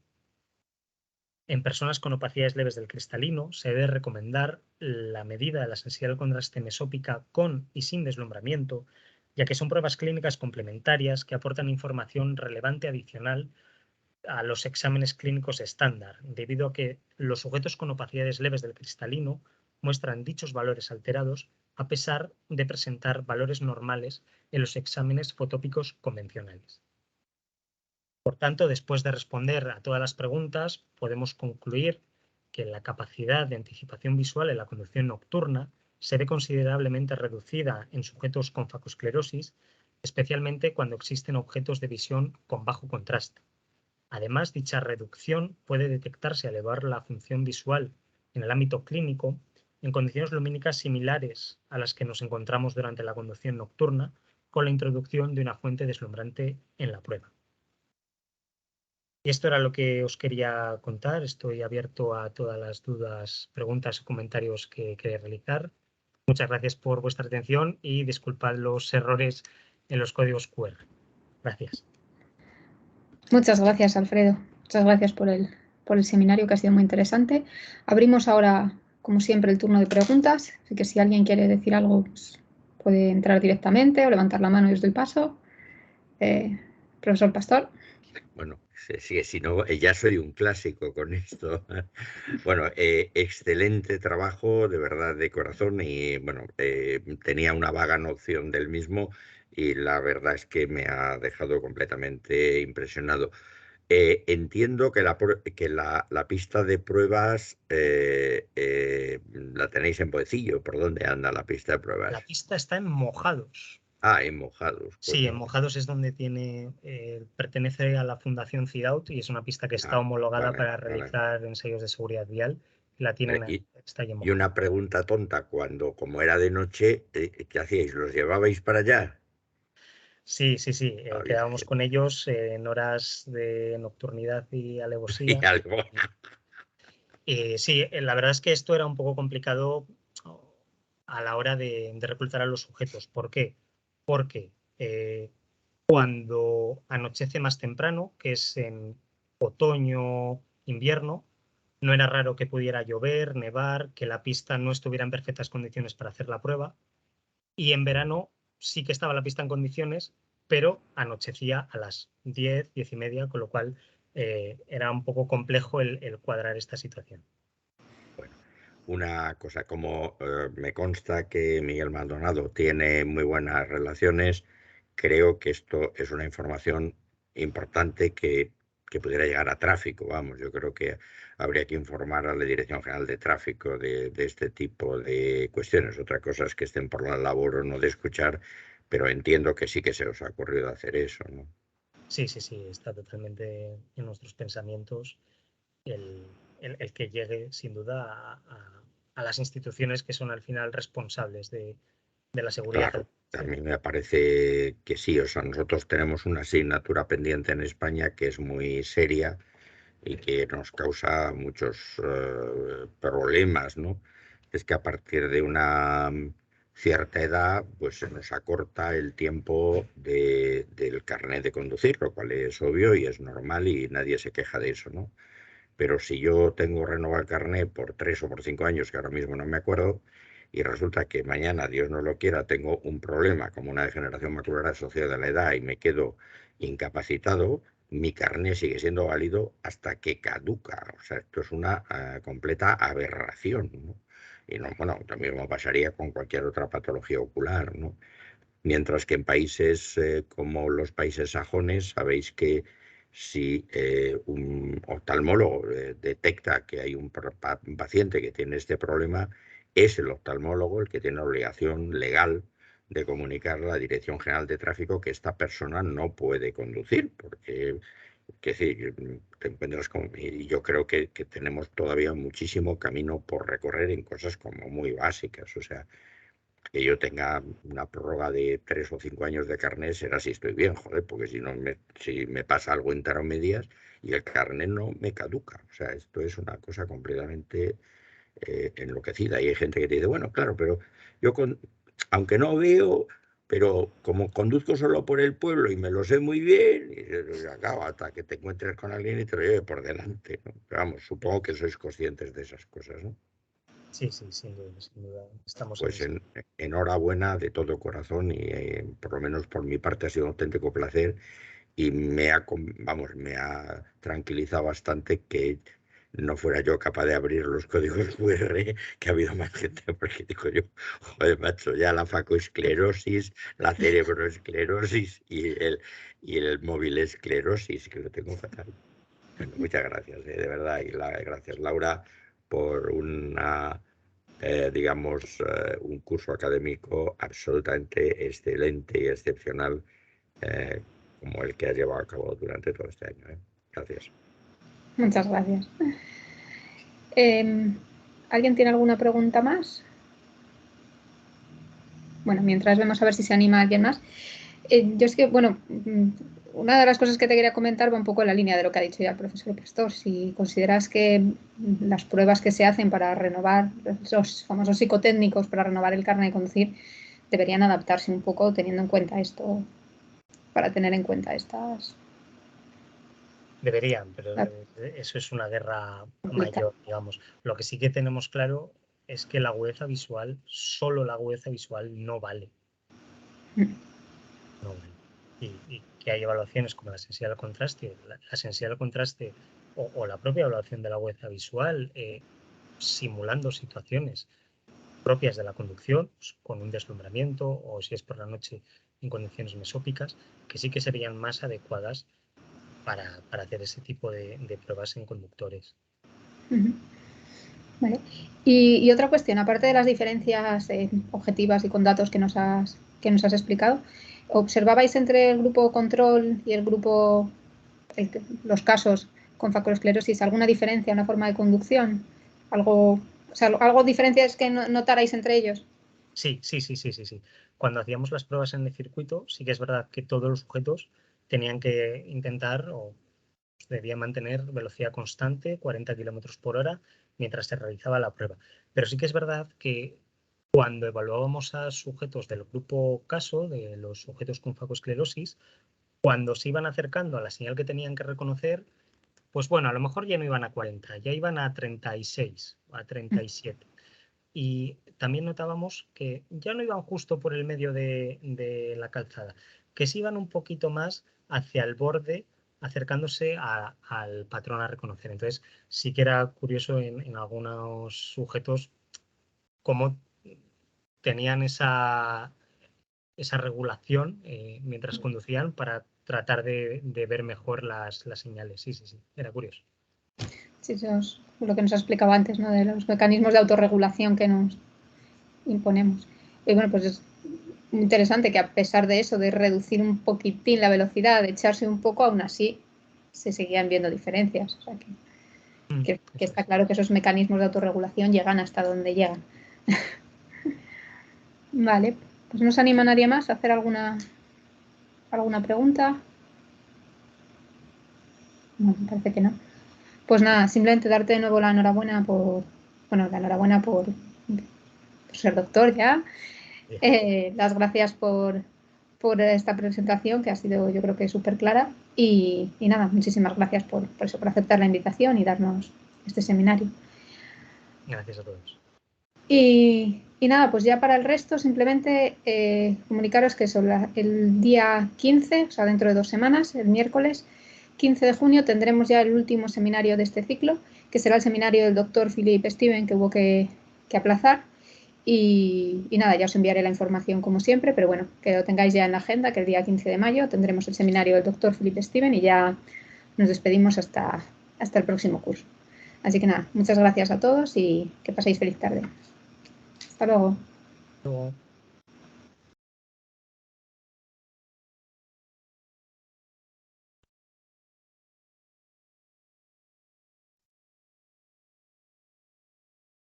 En personas con opacidades leves del cristalino se debe recomendar la medida de la sensibilidad al contraste mesópica con y sin deslumbramiento, ya que son pruebas clínicas complementarias que aportan información relevante adicional a los exámenes clínicos estándar, debido a que los sujetos con opacidades leves del cristalino muestran dichos valores alterados a pesar de presentar valores normales en los exámenes fotópicos convencionales. Por tanto, después de responder a todas las preguntas, podemos concluir que la capacidad de anticipación visual en la conducción nocturna se ve considerablemente reducida en sujetos con facosclerosis, especialmente cuando existen objetos de visión con bajo contraste. Además, dicha reducción puede detectarse al elevar la función visual en el ámbito clínico en condiciones lumínicas similares a las que nos encontramos durante la conducción nocturna con la introducción de una fuente deslumbrante en la prueba. Y esto era lo que os quería contar. Estoy abierto a todas las dudas, preguntas o comentarios que queráis realizar. Muchas gracias por vuestra atención y disculpad los errores en los códigos QR. Gracias. Muchas gracias, Alfredo. Muchas gracias por el seminario, que ha sido muy interesante. Abrimos ahora, como siempre, el turno de preguntas. Así que si alguien quiere decir algo, pues puede entrar directamente o levantar la mano y os doy paso. Profesor Pastor. Bueno, sí, si no, ya soy un clásico con esto. Bueno, excelente trabajo, de verdad, de corazón, y bueno, tenía una vaga noción del mismo y la verdad es que me ha dejado completamente impresionado. Entiendo que la pista de pruebas la tenéis en Boecillo. ¿Por dónde anda la pista de La pruebas? pista está en Mojados. Ah, en Mojados. Sí, en Coño. Mojados es donde pertenece a la Fundación CIDAUT y es una pista que está Ah, homologada vale, para vale. realizar ensayos de seguridad vial. La tienen ahí, está ahí en Y Mojados. una pregunta tonta, como era de noche, ¿qué hacíais? ¿Los llevabais para allá? Sí, Había quedábamos gente con ellos en horas de nocturnidad y y alevosía. algo. Sí, la verdad es que esto era un poco complicado a la hora de reclutar a los sujetos. ¿Por qué? Porque cuando anochece más temprano, que es en otoño, invierno, no era raro que pudiera llover, nevar, que la pista no estuviera en perfectas condiciones para hacer la prueba. Y en verano sí que estaba la pista en condiciones, pero anochecía a las 10, 10 y media, con lo cual era un poco complejo el cuadrar esta situación. Bueno, una cosa, como me consta que Miguel Maldonado tiene muy buenas relaciones, creo que esto es una información importante que pudiera llegar a tráfico. Vamos, yo creo que habría que informar a la Dirección General de Tráfico de este tipo de cuestiones. Otra cosa es que estén por la labor o no de escuchar, pero entiendo que sí que se os ha ocurrido hacer eso, ¿no? Sí, está totalmente en nuestros pensamientos el que llegue sin duda a las instituciones que son al final responsables de la seguridad. Claro, a mí me parece que sí. O sea, nosotros tenemos una asignatura pendiente en España que es muy seria y que nos causa muchos problemas, ¿no? Es que a partir de una cierta edad, pues se nos acorta el tiempo del carnet de conducir, lo cual es obvio y es normal y nadie se queja de eso, ¿no? Pero si yo tengo renovar el carnet por 3 o por 5 años, que ahora mismo no me acuerdo, y resulta que mañana, Dios no lo quiera, tengo un problema como una degeneración macular asociada a la edad y me quedo incapacitado, mi carnet sigue siendo válido hasta que caduca. O sea, esto es una completa aberración, ¿no? Y no, bueno, lo mismo pasaría con cualquier otra patología ocular, ¿no? Mientras que en países como los países sajones, sabéis que si un oftalmólogo detecta que hay un paciente que tiene este problema, es el oftalmólogo el que tiene la obligación legal de comunicar a la Dirección General de Tráfico que esta persona no puede conducir, porque que decir, te encuentras con, y yo creo que tenemos todavía muchísimo camino por recorrer en cosas como muy básicas. O sea, que yo tenga una prórroga de 3 o 5 años de carnet será si estoy bien, joder, porque si no si me pasa algo intermedias y el carnet no me caduca. O sea, esto es una cosa completamente enloquecida. Y hay gente que te dice, bueno, claro, pero yo aunque no veo, pero como conduzco solo por el pueblo y me lo sé muy bien, y acabo hasta que te encuentres con alguien y te lo lleve por delante, ¿no? Pero vamos, supongo que sois conscientes de esas cosas, ¿no? Sí, sí, sin duda, sin duda. Estamos en Pues eso. enhorabuena de todo corazón y por lo menos por mi parte ha sido un auténtico placer y vamos, me ha tranquilizado bastante que no fuera yo capaz de abrir los códigos QR, que ha habido más gente, porque digo yo, joder, macho, ya la facoesclerosis, la cerebroesclerosis y el móvil esclerosis, que lo tengo fatal. Bueno, muchas gracias, de verdad, y gracias, Laura, por digamos, un curso académico absolutamente excelente y excepcional, como el que has llevado a cabo durante todo este año. Gracias. Muchas gracias. ¿Alguien tiene alguna pregunta más? Bueno, mientras vemos a ver si se anima alguien más. Yo es que, bueno, una de las cosas que te quería comentar va un poco en la línea de lo que ha dicho ya el profesor Pastor. Si consideras que las pruebas que se hacen para renovar, los famosos psicotécnicos para renovar el carnet de conducir, deberían adaptarse un poco teniendo en cuenta esto, para tener en cuenta estas... Deberían, pero eso es una guerra mayor, digamos. Lo que sí que tenemos claro es que la agudeza visual, solo la agudeza visual no vale. No vale. Y que hay evaluaciones como la sensibilidad al contraste, la sensibilidad al contraste o la propia evaluación de la agudeza visual, simulando situaciones propias de la conducción, pues, con un deslumbramiento o si es por la noche en condiciones mesópicas, que sí que serían más adecuadas para hacer ese tipo de pruebas en conductores. Vale. Y otra cuestión, aparte de las diferencias objetivas y con datos que nos has explicado, ¿observabais entre el grupo control y el grupo, los casos con facoesclerosis, alguna diferencia, una forma de conducción? ¿Algo diferencias que notarais entre ellos? Sí. Cuando hacíamos las pruebas en el circuito, sí que es verdad que todos los sujetos tenían que intentar o debían mantener velocidad constante, 40 kilómetros por hora, mientras se realizaba la prueba. Pero sí que es verdad que cuando evaluábamos a sujetos del grupo caso, de los sujetos con facoesclerosis, cuando se iban acercando a la señal que tenían que reconocer, pues bueno, a lo mejor ya no iban a 40, ya iban a 36, a 37. Y también notábamos que ya no iban justo por el medio de la calzada, que se iban un poquito más hacia el borde, acercándose al patrón a reconocer. Entonces, sí que era curioso en algunos sujetos cómo tenían esa regulación mientras conducían para tratar de ver mejor las señales. Sí, era curioso. Sí, eso es lo que nos ha explicado antes, ¿no? De los mecanismos de autorregulación que nos imponemos. Y bueno, pues es muy interesante que a pesar de eso, de reducir un poquitín la velocidad, de echarse un poco, aún así se seguían viendo diferencias. O sea que está claro que esos mecanismos de autorregulación llegan hasta donde llegan. Vale, pues no se anima nadie más a hacer alguna pregunta. No, me parece que no. Pues nada, simplemente darte de nuevo la enhorabuena por ser doctor ya. Las gracias por esta presentación que ha sido, yo creo que súper clara. Y nada, muchísimas gracias por aceptar la invitación y darnos este seminario. Gracias a todos. Y nada, pues ya para el resto, simplemente comunicaros que el día 15, o sea, dentro de 2 semanas, el miércoles 15 de junio, tendremos ya el último seminario de este ciclo, que será el seminario del doctor Philip Steven, que hubo que aplazar. Y nada, ya os enviaré la información como siempre, pero bueno, que lo tengáis ya en la agenda, que el día 15 de mayo tendremos el seminario del doctor Philip Steven y ya nos despedimos hasta el próximo curso. Así que nada, muchas gracias a todos y que paséis feliz tarde. Hasta luego. Luego.